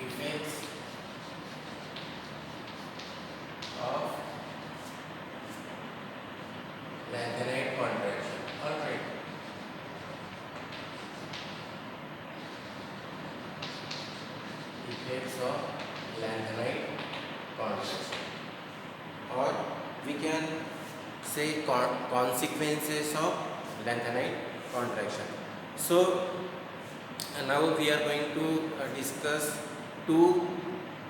effects of lanthanide contraction. Alright. Effects of lanthanide contraction. Or we can say consequences of lanthanide contraction. So now we are going to discuss two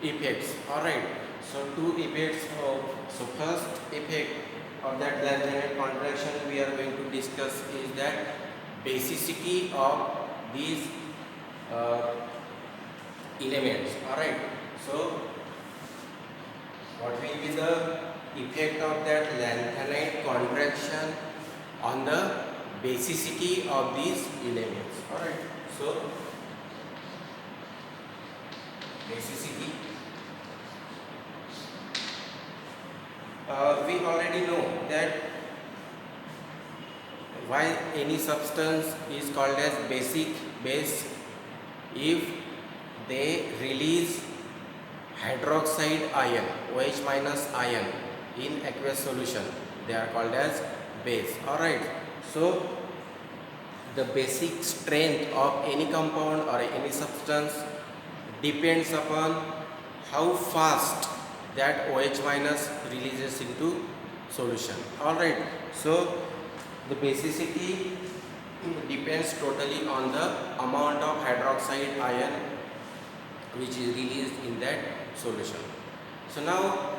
effects. Alright. So two effects of, so first effect of that lanthanide contraction we are going to discuss is that basicity of these elements. Alright. So what will be the effect of that lanthanide contraction on the basicity of these elements? Alright. So basicity, we already know that why any substance is called as base if they release hydroxide ion, OH minus ion in aqueous solution, they are called as base. Alright. So the basic strength of any compound or any substance depends upon how fast that OH minus releases into solution. Alright. So the basicity depends totally on the amount of hydroxide ion which is released in that solution. So now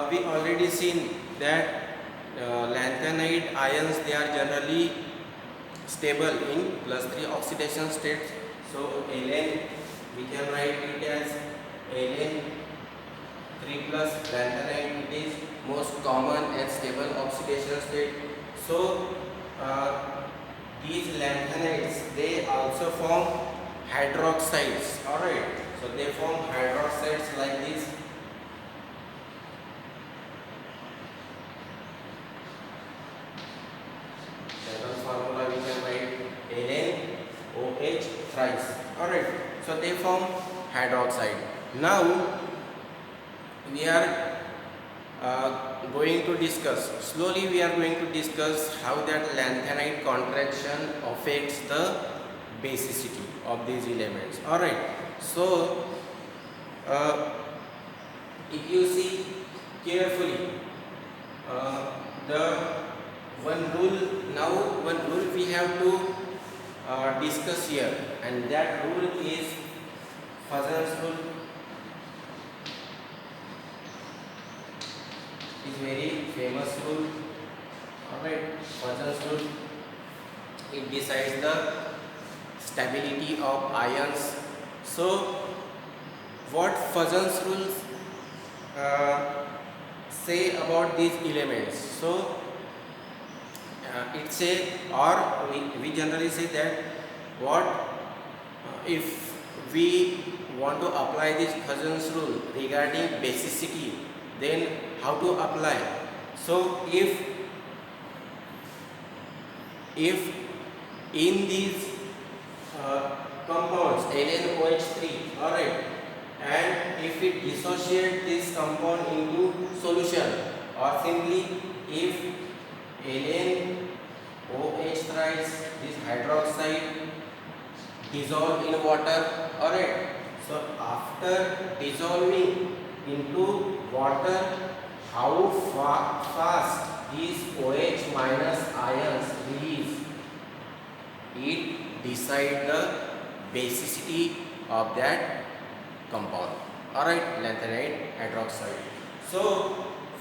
we already seen that lanthanide ions, they are generally stable in +3 oxidation states. So Ln, we can write it as Ln 3 plus lanthanide, it is most common and stable oxidation state. So these lanthanides, they also form hydroxides. Alright. So they form hydroxides like this. Second formula we can write NaOH thrice. Alright. So they form hydroxide. Now we are going to discuss, slowly we are going to discuss how that lanthanide contraction affects the basicity of these elements. Alright. So if you see carefully, the one rule we have to discuss here, and that rule is Fazan's rule. Is very famous rule. Alright, Fazan's rule. It decides the stability of ions. So what Fazan's rules say about these elements? So it say, or we generally say that what if we want to apply this Fazan's rule regarding basicity, then how to apply? So if in these compounds LnOH3, alright, and if it dissociate this compound into solution, or simply if LnOH thrice, this hydroxide dissolve in water, alright. So after dissolving into water, how fast these OH minus ions release, it decide the basicity of that compound. Alright, lanthanide hydroxide. So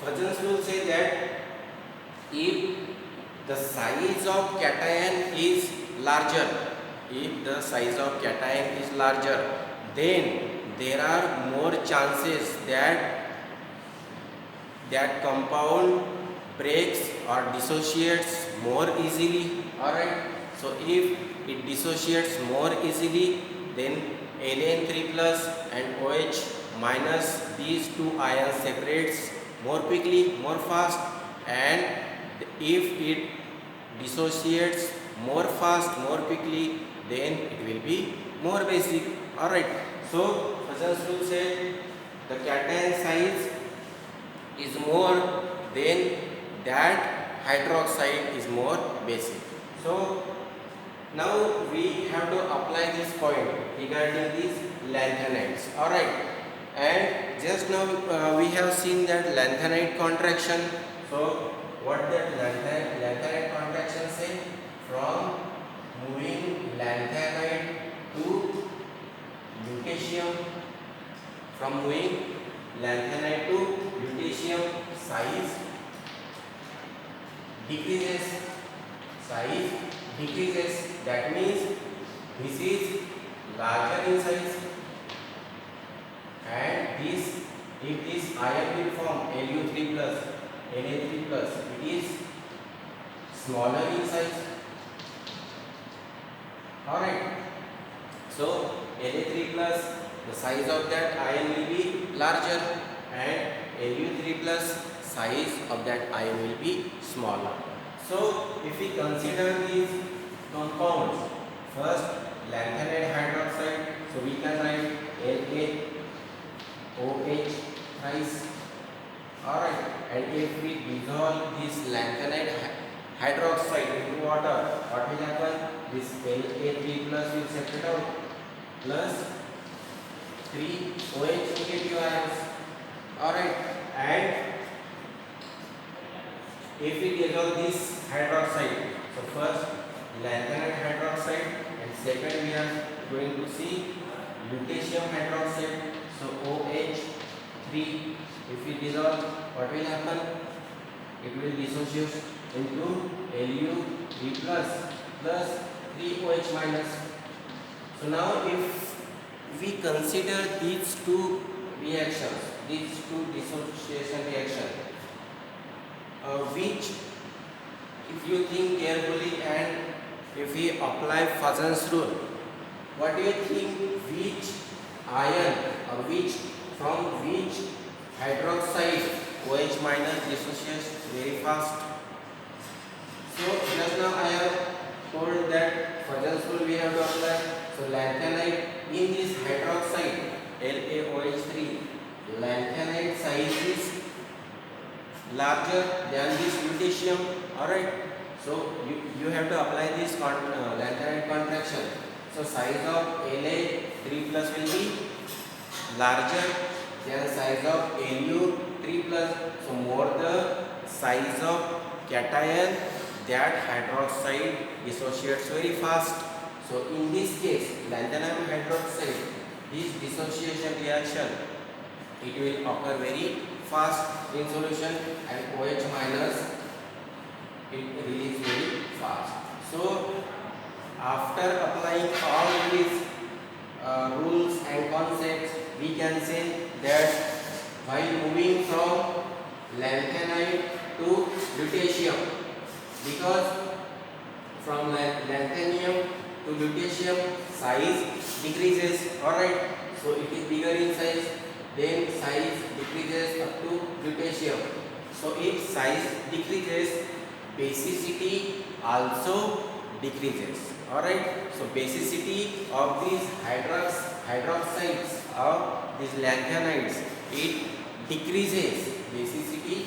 Fazan's rule say that if the size of cation is larger, then there are more chances that that compound breaks or dissociates more easily. Alright. So if it dissociates more easily, then Ln3 plus and OH minus, these two ions separates more quickly, more fast, and if it dissociates more fast, more quickly, then it will be more basic. Alright. So Fazan's rule said the cation size is more than that hydroxide is more basic. So now we have to apply this point regarding these lanthanides. Alright, and just now we have seen that lanthanide contraction. So what that lanthanide contraction say? From moving lanthanide to lutetium, from moving lanthanide to lutetium, size decreases, size decreases. That means this is larger in size, and this, if this ion will form Lu3 plus Na3 plus, it is smaller in size. Alright, so Na3 plus, the size of that ion will be larger, and Lu3 plus, size of that ion will be smaller. So if we consider these compounds, first lanthanide hydroxide, so we can write LaOH thrice. Alright, and if we dissolve this lanthanide hydroxide into water, what will happen? This La3 plus will separate out, plus 3 OH negative ions. Alright, and if we dissolve this hydroxide, so first lanthanide hydroxide, and second we are going to see lutetium hydroxide, so OH3. If we dissolve, what will happen? It will dissociate into Lu3 plus 3 OH minus. So now if we consider these two reactions, these two dissociation reactions, which, if you think carefully and if we apply Fazan's rule, what do you think, which ion or which, from which hydroxide OH minus dissociates very fast? So just now I have told that Fazan's rule we have to apply. So lanthanide in this hydroxide LaOH3, lanthanide size is larger than this lutetium. Alright, so you have to apply this lanthanide contraction. So size of La3 plus will be larger than size of Lu3 plus. So more the size of cation, that hydroxide dissociates very fast. So in this case, lanthanum hydroxide, this dissociation reaction, it will occur very fast in solution, and OH minus, it releases very fast. So after applying all these rules and concepts, we can say that while moving from lanthanide to lutetium, because from lanthanum to lutetium size decreases, alright, so it is bigger in size, then size decreases up to lutetium. So if size decreases, basicity also decreases. Alright, so basicity of these hydroxides of these lanthanides, it decreases. Basicity,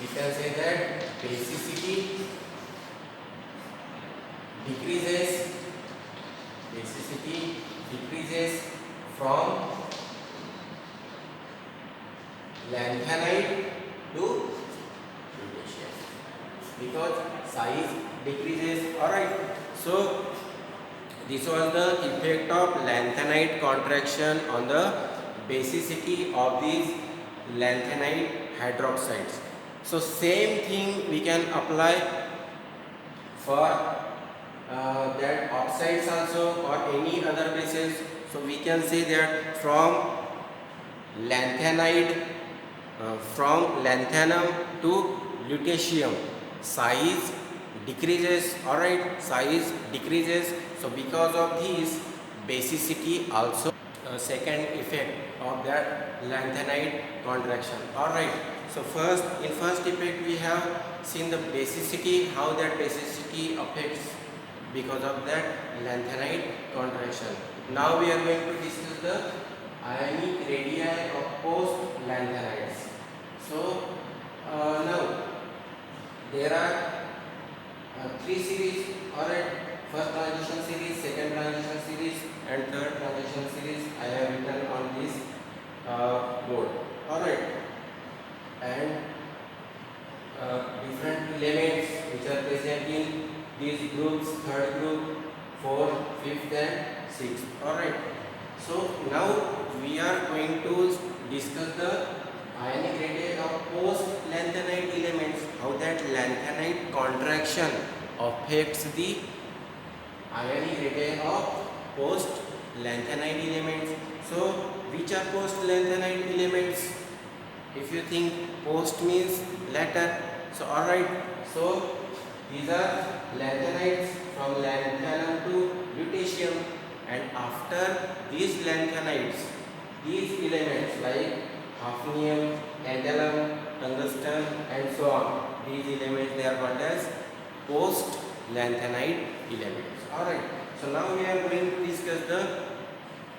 we can say that basicity decreases. Basicity decreases from lanthanide to lutetium because size decreases. Alright, so this was the effect of lanthanide contraction on the basicity of these lanthanide hydroxides. So same thing we can apply for that oxides also, or any other bases. So we can say that from lanthanide, from lanthanum to lutetium, size decreases. Alright, size decreases. So because of this, basicity also, second effect of that lanthanide contraction. Alright, so first effect we have seen the basicity, how that basicity affects because of that lanthanide contraction. Now we are going to discuss the ionic radii of post lanthanides. So now there are three series. Alright, first transition series, second transition series, and third transition series I have written on this board. Alright, and different elements which are present in these groups, third group, fourth, fifth, and sixth. Alright, so now we are going to discuss the ionic radii of post lanthanide elements, how that lanthanide contraction affects the ionic radii of post lanthanide elements. So which are post lanthanide elements? If you think post means later, so alright, so these are lanthanides from lanthanum to lutetium, and after these lanthanides, these elements like hafnium, tantalum, tungsten, and so on, these elements they are called as post lanthanide elements. Alright, so now we are going to discuss the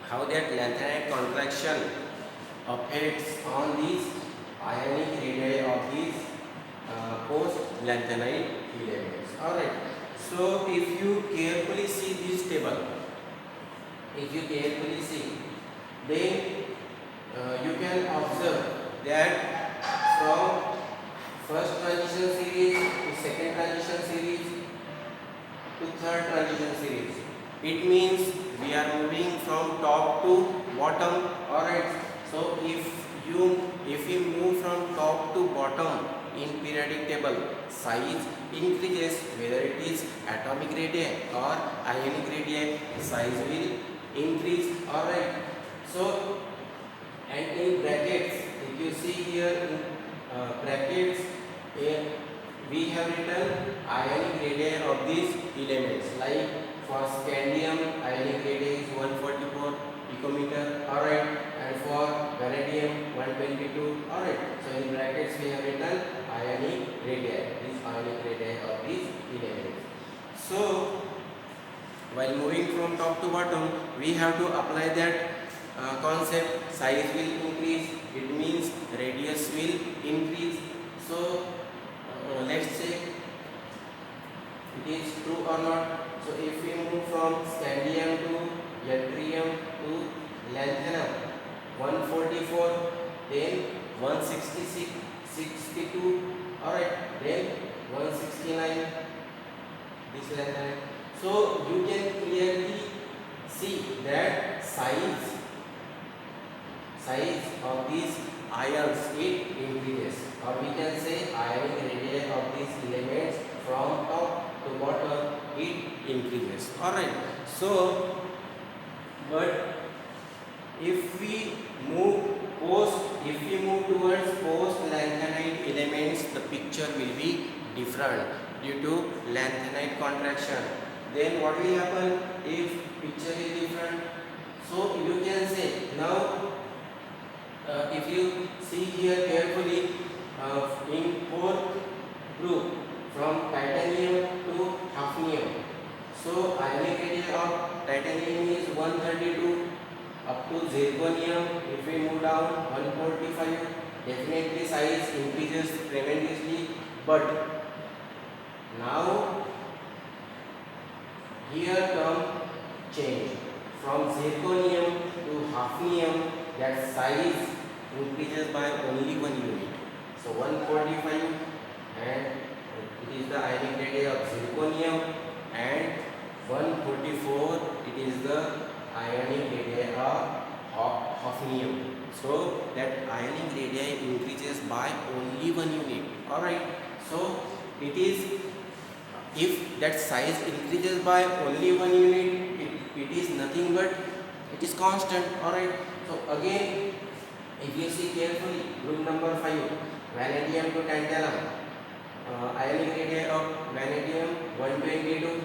how that lanthanide contraction affects on these ionic radii of these post lanthanide elements. Alright, so if you carefully see this table, then you can observe that from first transition series to second transition series to third transition series, it means we are moving from top to bottom. Alright, so if you move from top to bottom in periodic table, size increases, whether it is atomic radii or ionic radii, size will increase. Alright, so and in brackets, if you see here in brackets, we have written ionic radii of these elements, like for scandium ionic radii is 144 picometer. Alright, and for vanadium 122. Alright, so in brackets we have written ionic radii, these ionic radii of these elements. So while moving from top to bottom, we have to apply that concept. Size will increase, it means radius will increase. So let's check it is true or not. So if we move from scandium to yttrium to lanthanum 144, then 166, 62, alright, then 169, this lanthanum. So you can clearly see that size of these ions it increases, or we can say ionic radii of these elements from top to bottom it increases. Alright, so but if we move towards post lanthanide elements, the picture will be different due to lanthanide contraction. Then what will happen if picture is different? So you can say now if you see here carefully, in fourth group from titanium to hafnium, so ionic radii of titanium is 132 up to zirconium. If we move down 145, definitely size increases tremendously. But now here come change from zirconium to hafnium, that size increases by only 1 unit. So 145, and it is the ionic radii of zirconium, and 144 it is the ionic radii of hafnium. So that ionic radii increases by only 1 unit. Alright, so it is, if that size increases by only 1 unit, it is nothing but it is constant. Alright, so again if you see carefully, group number 5, vanadium to tantalum, ionic radii of vanadium 122,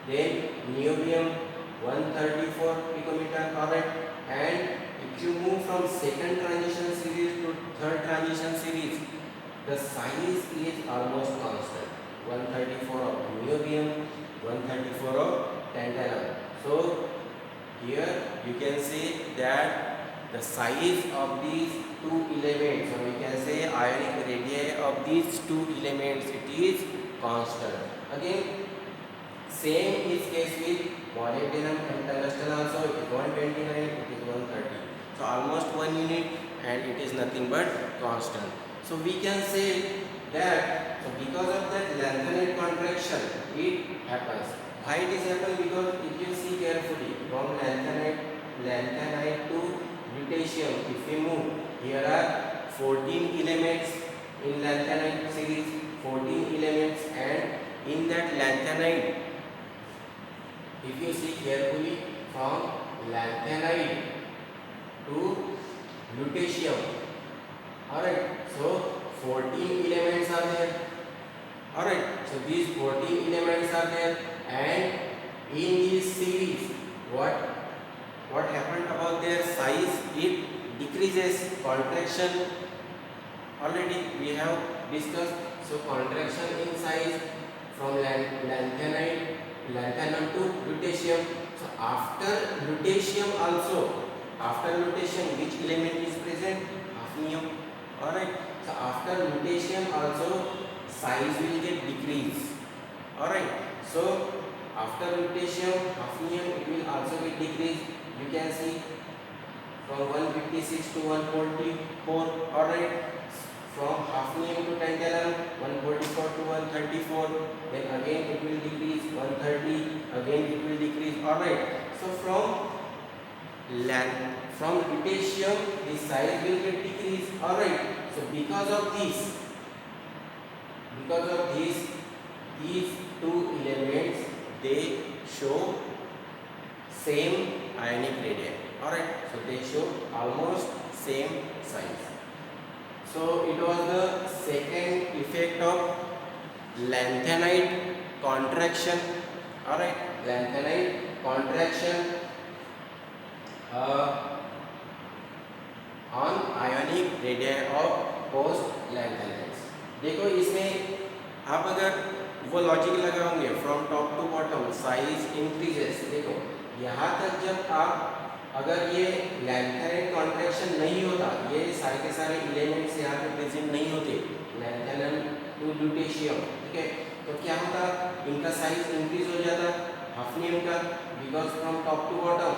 then niobium 134 picometer. Alright, and if you move from second transition series to third transition series, the size is almost constant. 134 of niobium, 134 of tantalum. So here you can see that the size of these two elements, or we can say ionic radii of these two elements, it is constant. Again, same is case with molybdenum and tungsten also. It is 129, it is 130. So almost 1 unit, and it is nothing but constant. So we can say that, so because of that lanthanide contraction it happens. Why it is happen? Because if you see carefully, from lanthanide to lutetium, if we move, here are 14 elements in lanthanide series, 14 elements, and in that lanthanide, if you see carefully, from lanthanide to lutetium, alright, so 14 elements are there. Alright, so these 14 elements are there, and in this series, what happened about their size? It decreases. Contraction already we have discussed. So contraction in size from lanthanum to lutetium. So after lutetium also, after lutetium, which element is present? Hafnium. Alright, so after lutetium also size will get decreased. Alright, so after lutetium, hafnium, it will also get decreased. You can see from 156 to 144. Alright, from hafnium to tantalum, 144 to 134. Then again it will decrease, 130. Again it will decrease. Alright, so from lutetium, the size will get decreased. Alright, so because of these two elements, they show same ionic radii. Alright, so they show almost same size. So it was the second effect of lanthanide contraction. Alright, lanthanide contraction on ionic radii of post lanthanides. देखो इसमें आप अगर वो logic लगाओगे, from top to bottom size increases. देखो यहाँ तक जब आप, अगर ये लैंथनाइड कॉन्ट्रैक्शन नहीं होता, ये सारे के सारे एलिमेंट्स यहाँ पे प्रेजेंट नहीं होते, लैंथनम टू लुटेशियम, ठीक है, तो क्या होता? इनका साइज इंक्रीज हो जाता, हफनियम का, because from top to bottom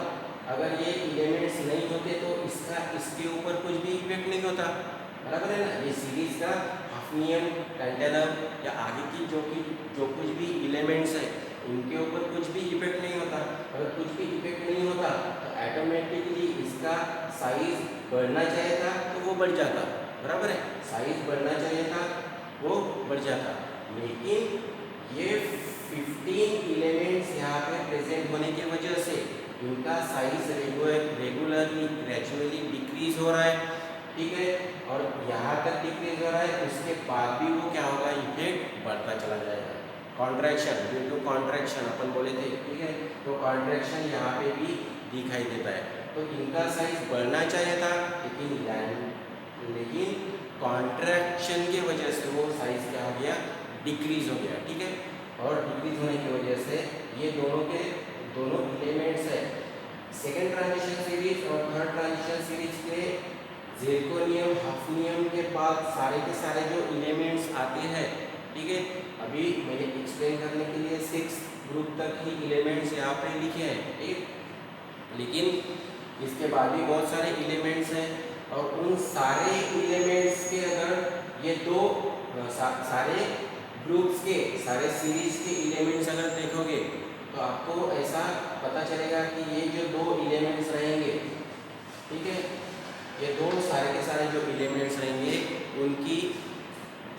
अगर ये एलिमेंट्स नहीं होते तो इसके ऊपर कुछ भी इफेक्ट नहीं होता. बराबर है ना? ये सीरीज का हफनियम, टैंटलम या आगे की जो कुछ भी एलिमेंट्स है, उनके ऊपर कुछ भी इफेक्ट नहीं होता. अगर कुछ भी इफेक्ट नहीं होता तो ऑटोमेटिकली इसका साइज बढ़ना चाहिए था तो वो बढ़ जाता. बराबर है? साइज बढ़ना चाहिए था, वो बढ़ जाता. लेकिन ये 15 एलिमेंट्स यहाँ पे प्रेजेंट होने की वजह से इनका साइज रेगुलरली ग्रेजुअली डिक्रीज हो रहा है. ठीक है, और यहाँ तक डिक्रीज हो रहा है, उसके बाद भी वो क्या होगा? इफेक्ट बढ़ता चला जाएगा. कॉन्ट्रैक्शन, ड्यू टू कॉन्ट्रैक्शन अपन बोले थे, ठीक है, तो कॉन्ट्रैक्शन यहाँ पे भी दिखाई देता है. तो इनका साइज बढ़ना चाहिए था, लेकिन कॉन्ट्रैक्शन की वजह से वो साइज क्या हो गया? डिक्रीज हो गया. ठीक है, और डिक्रीज होने की वजह से ये दोनों एलिमेंट्स है, सेकेंड ट्रांजिशन सीरीज और थर्ड ट्रांजिशन सीरीज के जिरकोनियम, हफनियम के बाद सारे के सारे जो एलिमेंट्स आते हैं, ठीक है, अभी मैंने एक्सप्लेन करने के लिए 6 ग्रुप तक ही एलिमेंट्स यहाँ पे लिखे हैं. ठीक, लेकिन इसके बाद भी बहुत सारे एलिमेंट्स हैं, और उन सारे एलिमेंट्स के अगर ये दो सारे ग्रुप्स के, सारे सीरीज के एलिमेंट्स अगर देखोगे तो आपको ऐसा पता चलेगा कि ये जो दो एलिमेंट्स रहेंगे, ठीक है, ये दो सारे के सारे जो एलिमेंट्स रहेंगे उनकी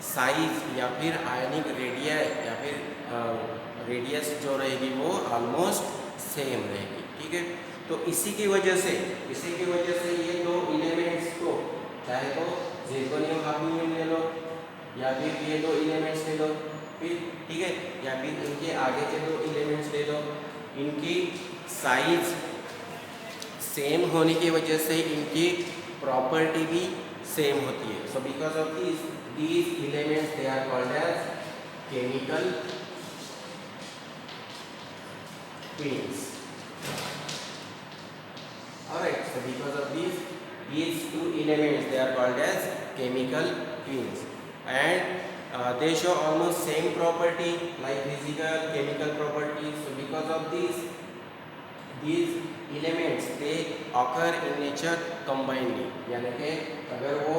साइज या फिर आयनिक रेडिया या फिर रेडियस जो रहेगी वो ऑलमोस्ट सेम रहेगी. ठीक है, तो इसी की वजह से ये दो एलिमेंट्स को, चाहे तो जिरकोनियम हफनियम ले लो या फिर ये दो एलिमेंट्स ले लो, फिर ठीक है, या फिर इनके आगे के दो एलिमेंट्स ले लो, इनकी साइज सेम होने की वजह से इनकी प्रॉपर्टी भी सेम होती है. So because of these elements they are called as chemical twins. Alright, so because of these two elements, they are called as chemical twins, and they show almost same property like physical chemical properties. So because of these elements they occur in nature combinedly, यानी कि अगर वो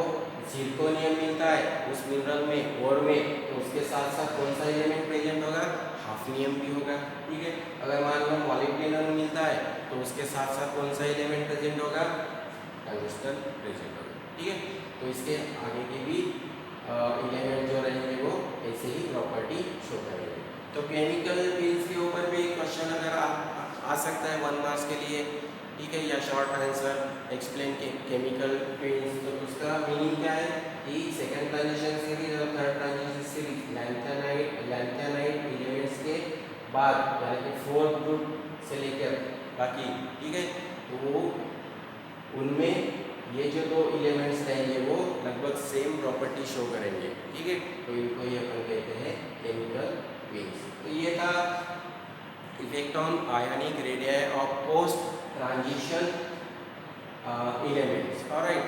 zirconium मिलता है उस mineral में और में, तो उसके साथ साथ कौन सा एलिमेंट प्रेजेंट होगा, हाफनियम भी होगा, ठीक है। अगर मान लो मॉलिब्डेनम मिलता है तो उसके साथ साथ कौन सा एलिमेंट प्रेजेंट होगा, टंगस्टन प्रेजेंट होगा, ठीक है। तो इसके आगे के भी एलिमेंट जो रहेंगे वो ऐसे ही प्रॉपर्टी शो करेंगे। तो केमिकल ट्विन्स के ऊपर भी क्वेश्चन अगर आ सकता है 1 मार्क्स के लिए, ठीक है, या short answer explain chemical twins. तो उसका मीनिंग क्या है कि सेकंड ट्रांजिशन सीरीज और third transition series lanthanide elements के बाद यानी कि फोर्थ ग्रुप से लेकर बाकी, ठीक है, तो उनमें ये जो दो एलिमेंट्स रहेंगे वो लगभग सेम प्रॉपर्टी शो करेंगे, ठीक है। तो इनको ही अपन कहते हैं केमिकल ट्विन्स। तो ये था effect on ionic radii of post transition elements. Alright,